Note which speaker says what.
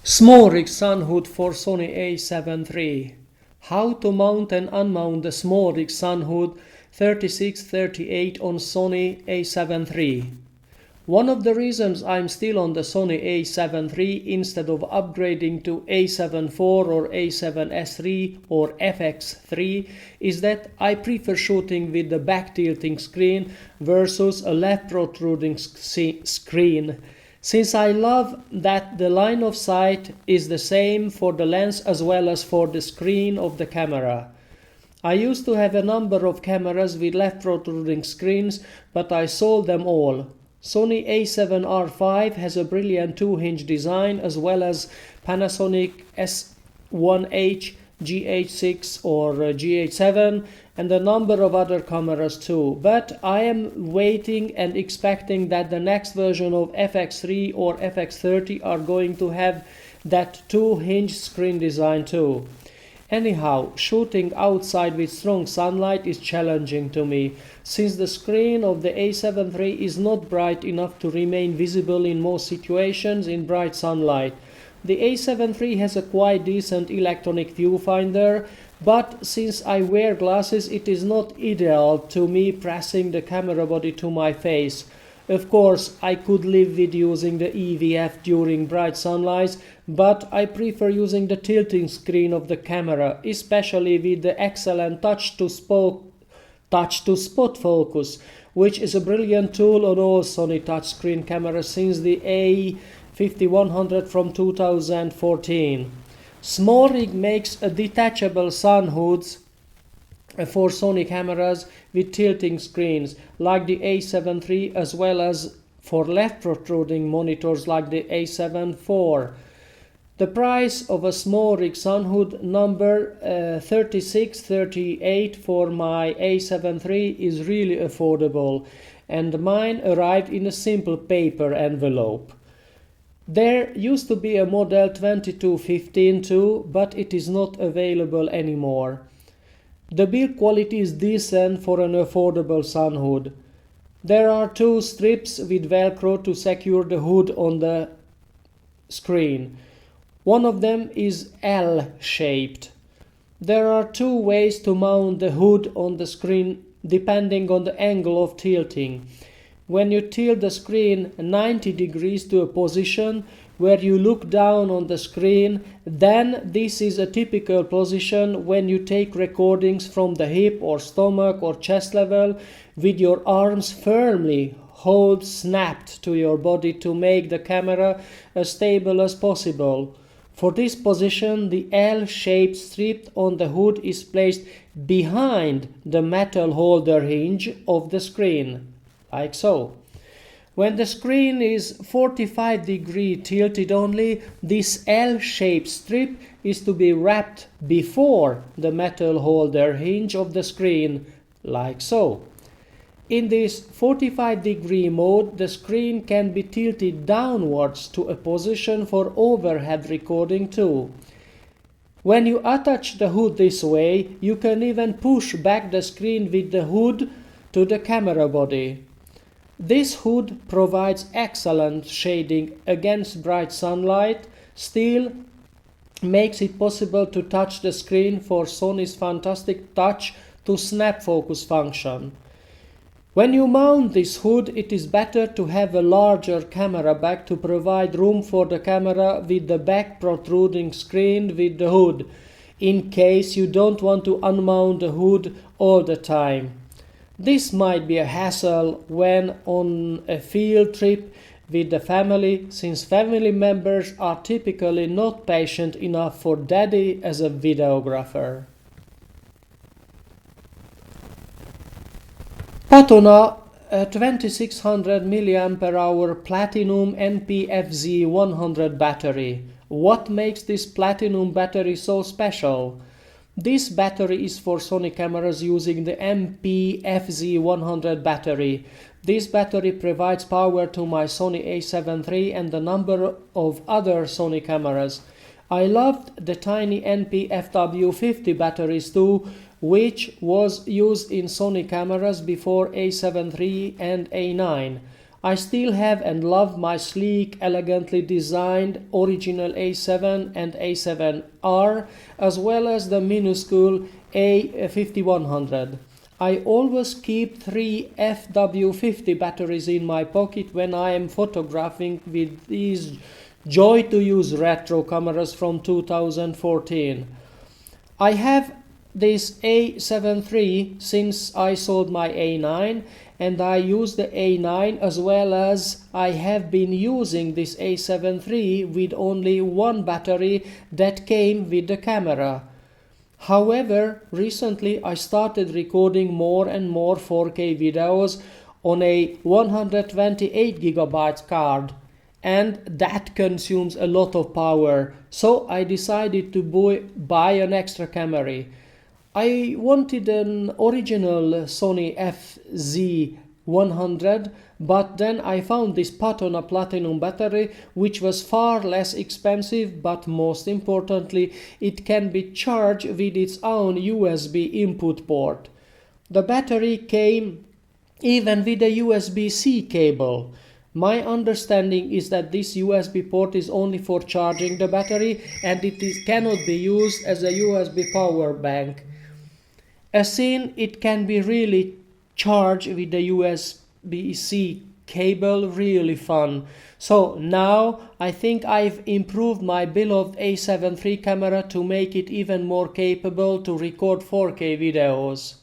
Speaker 1: Smallrig sunhood for Sony A7 III. How to mount and unmount the Smallrig sunhood 3638 on Sony A7 III. One of the reasons I'm still on the Sony A7 III instead of upgrading to A7 IV or A7III or FX3 is that I prefer shooting with the back tilting screen versus a left protruding screen. Since I love that the line of sight is the same for the lens as well as for the screen of the camera. I used to have a number of cameras with left protruding screens, but I sold them all. Sony A7R5 has a brilliant 2-hinge design as well as Panasonic S1H, GH6 or GH7 and a number of other cameras too, but I am waiting and expecting that the next version of FX3 or FX30 are going to have that 2-hinge screen design too. Anyhow, shooting outside with strong sunlight is challenging to me, since the screen of the A7 III is not bright enough to remain visible in most situations in bright sunlight. The A7 III has a quite decent electronic viewfinder, but since I wear glasses it is not ideal to me pressing the camera body to my face. Of course, I could live with using the EVF during bright sunlight, but I prefer using the tilting screen of the camera, especially with the excellent touch to spot focus, which is a brilliant tool on all Sony touchscreen cameras since the FP-Z100 from 2014. Smallrig makes a detachable sun hoods for Sony cameras with tilting screens like the A7 III as well as for left protruding monitors like the A7 IV. The price of a Smallrig sunhood number 3638 for my A7 III is really affordable, and mine arrived in a simple paper envelope. There used to be a model 2215 too, but it is not available anymore. The build quality is decent for an affordable sunhood. There are 2 strips with velcro to secure the hood on the screen. One of them is L-shaped. There are 2 ways to mount the hood on the screen depending on the angle of tilting. When you tilt the screen 90 degrees to a position where you look down on the screen, then this is a typical position when you take recordings from the hip or stomach or chest level with your arms firmly snapped to your body to make the camera as stable as possible. For this position, the L-shaped strip on the hood is placed behind the metal holder hinge of the screen, like so. When the screen is 45 degree tilted only, this L-shaped strip is to be wrapped before the metal holder hinge of the screen, like so. In this 45 degree mode, the screen can be tilted downwards to a position for overhead recording too. When you attach the hood this way, you can even push back the screen with the hood to the camera body. This hood provides excellent shading against bright sunlight, still makes it possible to touch the screen for Sony's fantastic touch to snap focus function. When you mount this hood, it is better to have a larger camera back to provide room for the camera with the back protruding screen with the hood, in case you don't want to unmount the hood all the time. This might be a hassle when on a field trip with the family, since family members are typically not patient enough for daddy as a videographer. Patona 2600 mAh platinum FP-Z100 battery. What makes this platinum battery so special? This battery is for Sony cameras using the FP-Z100 battery. This battery provides power to my Sony A7 III and a number of other Sony cameras. I loved the tiny NP-FW50 batteries too, which was used in Sony cameras before A7 III and A9. I still have and love my sleek, elegantly designed original A7 and A7R, as well as the minuscule A5100. I always keep 3 FW50 batteries in my pocket when I am photographing with these joy-to-use retro cameras from 2014. I have this A7III since I sold my A9, and I use the A9 as well as I have been using this A7III with only one battery that came with the camera. However, recently I started recording more and more 4K videos on a 128GB card, and that consumes a lot of power, so I decided to buy an extra camera. I wanted an original Sony FP-Z100, but then I found this Patona Platinum battery, which was far less expensive, but most importantly, it can be charged with its own USB input port. The battery came even with a USB-C cable. My understanding is that this USB port is only for charging the battery, and cannot be used as a USB power bank. As seen, it can be really charged with the USB-C cable, really fun. So now I think I've improved my beloved A7III camera to make it even more capable to record 4K videos.